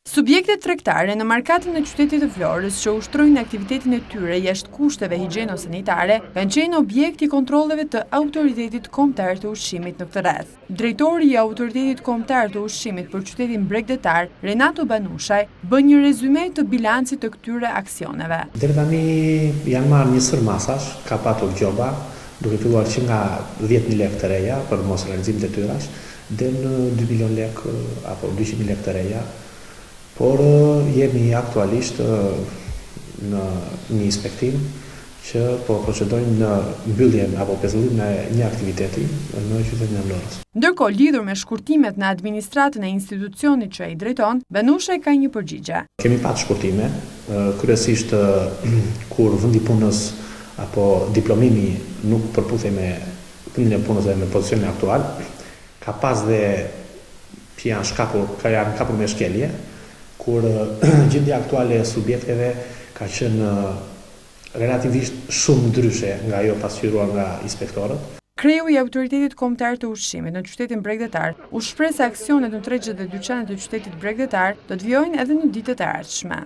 Subjektet tregtare në markatën e qytetit të Florës që ushtrojnë aktivitetin e tyre jashtë kushteve higjieno-sanitare kanë qenë objekt i kontrolleve të Autoritetit Kombëtar të Ushqimit në këtë rreth. Drejtori i Autoritetit Kombëtar të Ushqimit për qytetin Bregdetar, Renato Banushaj, bën një rezume të bilancit të këtyre aksioneve. Deri tani janë marrë një sër masash, ka patur gjoba, duke filluar që nga 10.000 lekë të reja për mos realizim të tyrash, dhe në 2 milion lekë apo 200.000 lekë të reja. Por jemi aktualisht në një inspektim që po procedojmë në mbylljen apo pezullim në një aktiviteti në qytetin e Vlorës. Ndërkohë, lidhur me shkurtimet në administratën e institucionit që ai drejton, Banushaj ka një përgjigje. Kemi pasur shkurtime, kryesisht kur vendi punës apo diplomimi nuk përputhej me vendin e punës dhe me pozicionin aktual, ka pas dhe që janë kapur me shkelje, kur gjendja aktuale e subjekteve ka qenë relativisht shumë ndryshe nga ajo pasqyruar nga inspektorët. Kreu i Autoritetit Kombëtar të Ushqimit në qytetin Bregdetar u shpreh se aksionet në tregjet dhe dyqanet e qytetit Bregdetar do të vijojnë edhe në ditët e ardhshme.